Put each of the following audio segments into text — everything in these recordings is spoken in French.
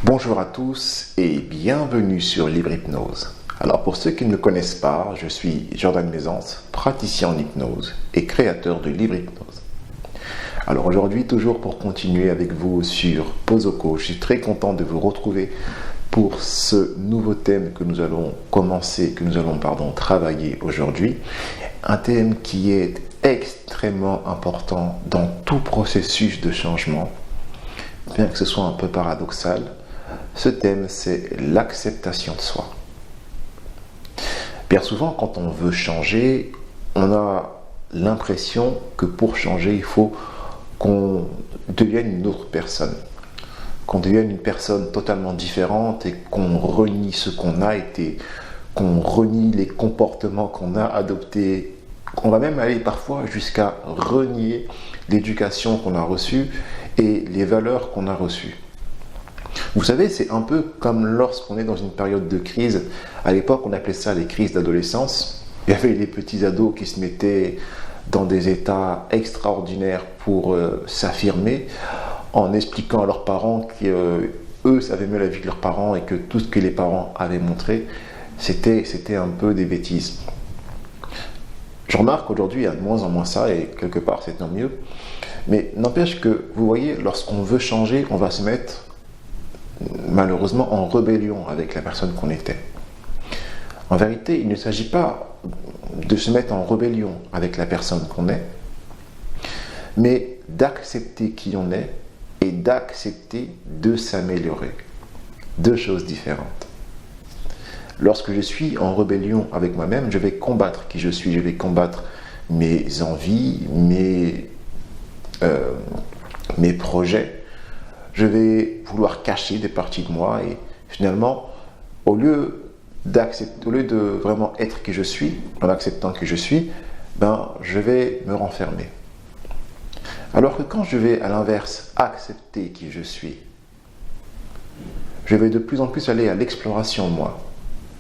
Bonjour à tous et bienvenue sur Libre Hypnose. Alors pour ceux qui ne me connaissent pas, je suis Jordan Maisance, praticien en hypnose et créateur de Libre Hypnose. Alors aujourd'hui, toujours pour continuer avec vous sur Posoko, je suis très content de vous retrouver pour ce nouveau thème que nous allons travailler aujourd'hui. Un thème qui est extrêmement important dans tout processus de changement, bien que ce soit un peu paradoxal. Ce thème, c'est l'acceptation de soi. Bien souvent, quand on veut changer, on a l'impression que pour changer, il faut qu'on devienne une autre personne. Qu'on devienne une personne totalement différente et qu'on renie ce qu'on a été, qu'on renie les comportements qu'on a adoptés. On va même aller parfois jusqu'à renier l'éducation qu'on a reçue et les valeurs qu'on a reçues. Vous savez, c'est un peu comme lorsqu'on est dans une période de crise. À l'époque, on appelait ça les crises d'adolescence. Il y avait les petits ados qui se mettaient dans des états extraordinaires pour s'affirmer, en expliquant à leurs parents qu'eux savaient mieux la vie que leurs parents et que tout ce que les parents avaient montré, c'était un peu des bêtises. Je remarque qu'aujourd'hui, il y a de moins en moins ça, et quelque part, c'est tant mieux. Mais n'empêche que, vous voyez, lorsqu'on veut changer, on va se mettre malheureusement en rébellion avec la personne qu'on était. En vérité, il ne s'agit pas de se mettre en rébellion avec la personne qu'on est, mais d'accepter qui on est et d'accepter de s'améliorer. Deux choses différentes. Lorsque je suis en rébellion avec moi-même, je vais combattre qui je suis, je vais combattre mes envies, mes projets. Je vais vouloir cacher des parties de moi et finalement, au lieu de vraiment être qui je suis, en acceptant qui je suis, je vais me renfermer. Alors que quand je vais à l'inverse accepter qui je suis, je vais de plus en plus aller à l'exploration de moi.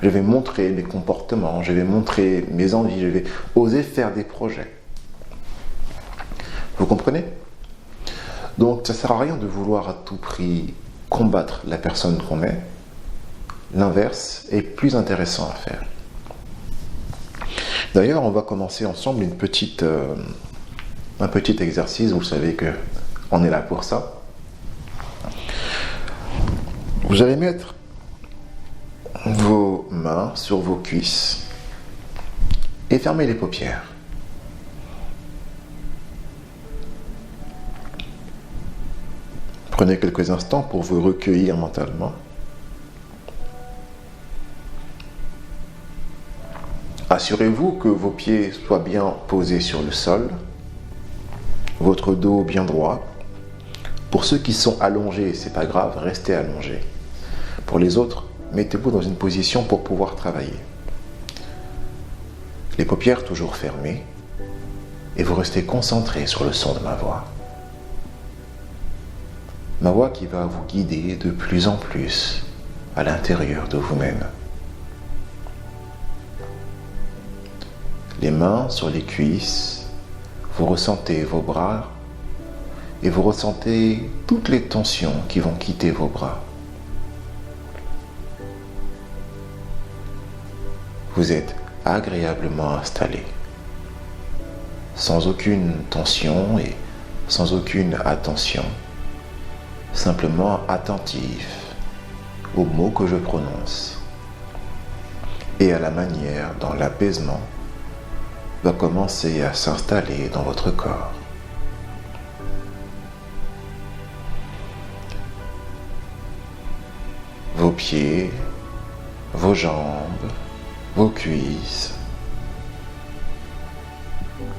Je vais montrer mes comportements, je vais montrer mes envies, je vais oser faire des projets. Vous comprenez ? Donc ça ne sert à rien de vouloir à tout prix combattre la personne qu'on est. L'inverse est plus intéressant à faire. D'ailleurs, on va commencer ensemble un petit exercice. Vous savez qu'on est là pour ça. Vous allez mettre vos mains sur vos cuisses et fermer les paupières. Prenez quelques instants pour vous recueillir mentalement. Assurez-vous que vos pieds soient bien posés sur le sol, votre dos bien droit. Pour ceux qui sont allongés, c'est pas grave, restez allongés. Pour les autres, mettez-vous dans une position pour pouvoir travailler. Les paupières toujours fermées et vous restez concentré sur le son de ma voix. Ma voix qui va vous guider de plus en plus à l'intérieur de vous-même. Les mains sur les cuisses, vous ressentez vos bras et vous ressentez toutes les tensions qui vont quitter vos bras. Vous êtes agréablement installé, sans aucune tension et sans aucune attention. Simplement attentif aux mots que je prononce et à la manière dont l'apaisement va commencer à s'installer dans votre corps. Vos pieds, vos jambes, vos cuisses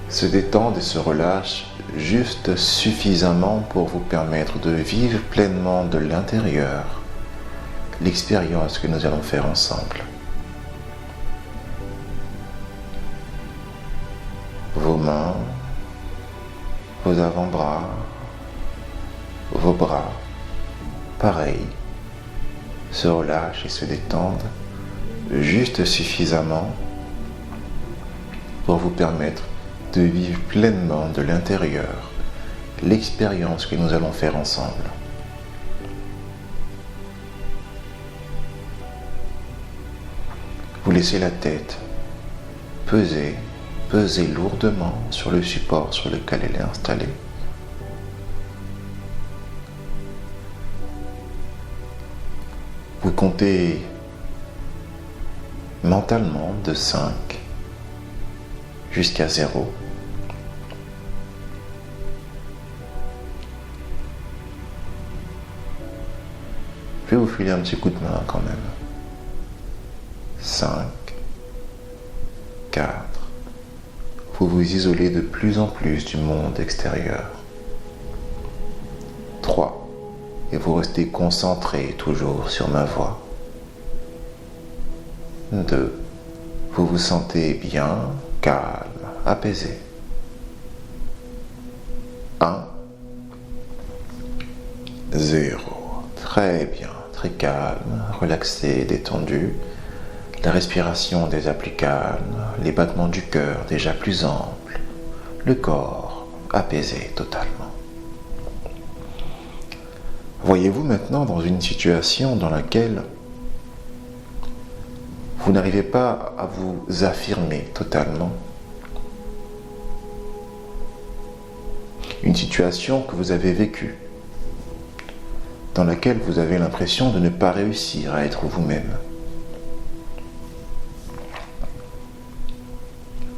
se détendent et se relâchent juste suffisamment pour vous permettre de vivre pleinement de l'intérieur l'expérience que nous allons faire ensemble. Vos mains, vos avant-bras, vos bras, pareil, se relâchent et se détendent juste suffisamment pour vous permettre de vivre pleinement de l'intérieur l'expérience que nous allons faire ensemble. Vous laissez la tête peser lourdement sur le support sur lequel elle est installée. Vous comptez mentalement de 5 jusqu'à 0. Je vais vous filer un petit coup de main quand même. 5, 4. Vous vous isolez de plus en plus du monde extérieur. 3. Et vous restez concentré toujours sur ma voix. 2. Vous vous sentez bien, calme, apaisé. 1. 0. Très bien, très calme, relaxé, détendu. La respiration déjà plus calme, les battements du cœur déjà plus amples, le corps apaisé totalement. Voyez-vous maintenant dans une situation dans laquelle vous n'arrivez pas à vous affirmer totalement. Une situation que vous avez vécue, dans laquelle vous avez l'impression de ne pas réussir à être vous-même.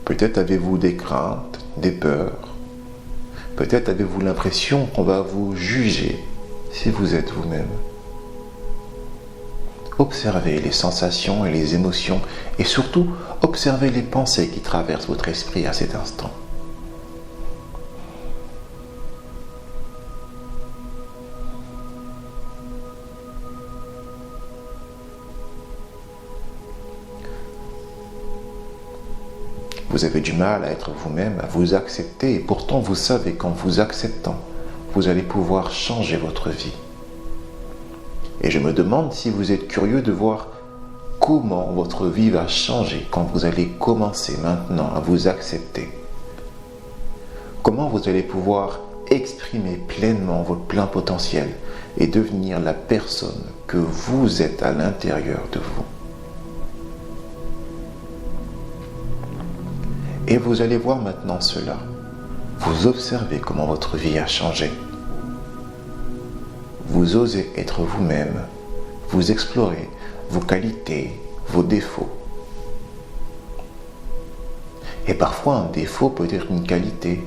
Peut-être avez-vous des craintes, des peurs. Peut-être avez-vous l'impression qu'on va vous juger si vous êtes vous-même. Observez les sensations et les émotions et surtout observez les pensées qui traversent votre esprit à cet instant. Vous avez du mal à être vous-même, à vous accepter, et pourtant vous savez qu'en vous acceptant, vous allez pouvoir changer votre vie. Et je me demande si vous êtes curieux de voir comment votre vie va changer quand vous allez commencer maintenant à vous accepter. Comment vous allez pouvoir exprimer pleinement votre plein potentiel et devenir la personne que vous êtes à l'intérieur de vous. Et vous allez voir maintenant cela. Vous observez comment votre vie a changé. Vous osez être vous-même. Vous explorez vos qualités, vos défauts. Et parfois, un défaut peut être une qualité.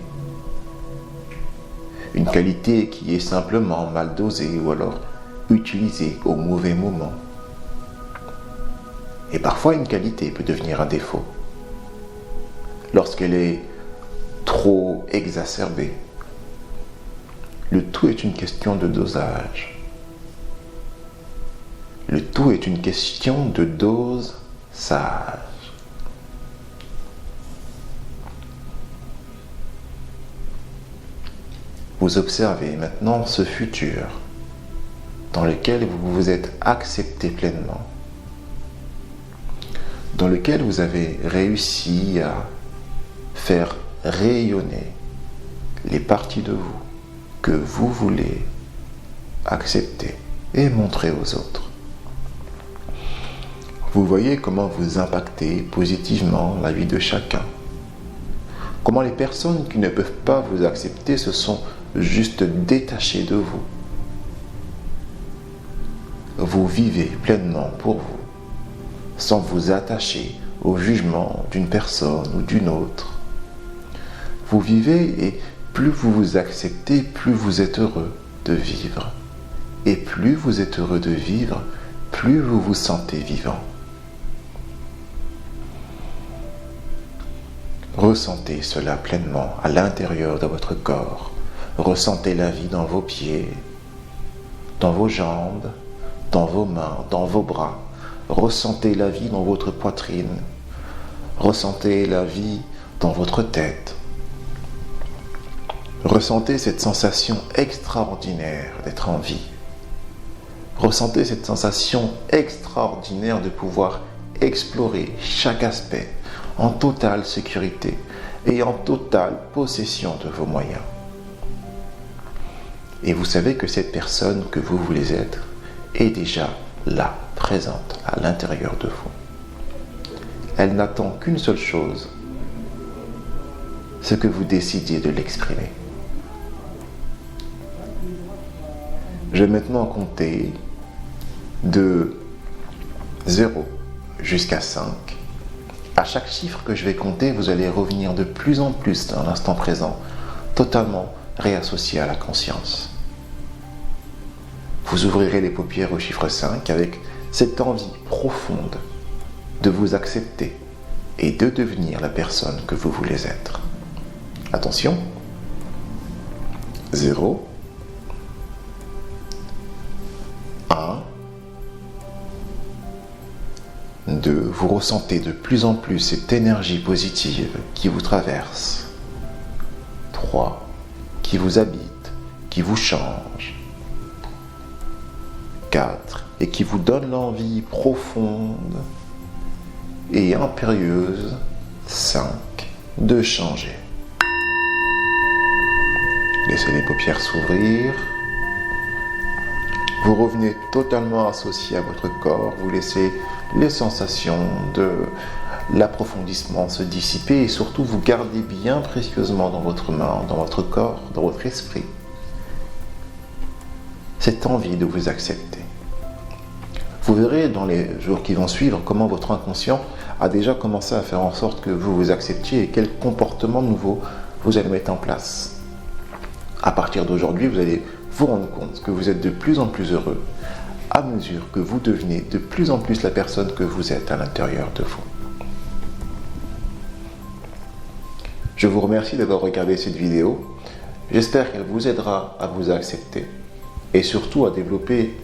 Une qualité qui est simplement mal dosée ou alors utilisée au mauvais moment. Et parfois, une qualité peut devenir un défaut lorsqu'elle est trop exacerbée. Le tout est une question de dosage. Le tout est une question de dose sage. Vous observez maintenant ce futur dans lequel vous vous êtes accepté pleinement, dans lequel vous avez réussi à faire rayonner les parties de vous que vous voulez accepter et montrer aux autres. Vous voyez comment vous impactez positivement la vie de chacun. Comment les personnes qui ne peuvent pas vous accepter se sont juste détachées de vous. Vous vivez pleinement pour vous, sans vous attacher au jugement d'une personne ou d'une autre. Vous vivez et plus vous vous acceptez, plus vous êtes heureux de vivre. Et plus vous êtes heureux de vivre, plus vous vous sentez vivant. Ressentez cela pleinement à l'intérieur de votre corps. Ressentez la vie dans vos pieds, dans vos jambes, dans vos mains, dans vos bras. Ressentez la vie dans votre poitrine. Ressentez la vie dans votre tête. Ressentez cette sensation extraordinaire d'être en vie. Ressentez cette sensation extraordinaire de pouvoir explorer chaque aspect en totale sécurité et en totale possession de vos moyens. Et vous savez que cette personne que vous voulez être est déjà là, présente à l'intérieur de vous. elle n'attend qu'une seule chose, c'est que vous décidiez de l'exprimer. Je vais maintenant compter de 0 jusqu'à 5. À chaque chiffre que je vais compter, vous allez revenir de plus en plus dans l'instant présent, totalement réassocié à la conscience. Vous ouvrirez les paupières au chiffre 5 avec cette envie profonde de vous accepter et de devenir la personne que vous voulez être. Attention. 0. 1. 2. Vous ressentez de plus en plus cette énergie positive qui vous traverse. 3. Qui vous habite, qui vous change. 4. Et qui vous donne l'envie profonde et impérieuse, 5. De changer. Laissez les paupières s'ouvrir. Vous revenez totalement associé à votre corps. Vous laissez les sensations de l'approfondissement se dissiper et surtout vous gardez bien précieusement dans votre main, dans votre corps, dans votre esprit, cette envie de vous accepter. Vous verrez dans les jours qui vont suivre comment votre inconscient a déjà commencé à faire en sorte que vous vous acceptiez et quels comportements nouveaux vous allez mettre en place. À partir d'aujourd'hui, vous allez vous rendre compte que vous êtes de plus en plus heureux à mesure que vous devenez de plus en plus la personne que vous êtes à l'intérieur de vous. Je vous remercie d'avoir regardé cette vidéo. J'espère qu'elle vous aidera à vous accepter et surtout à développer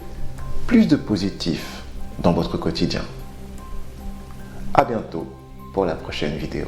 plus de positif dans votre quotidien. À bientôt pour la prochaine vidéo.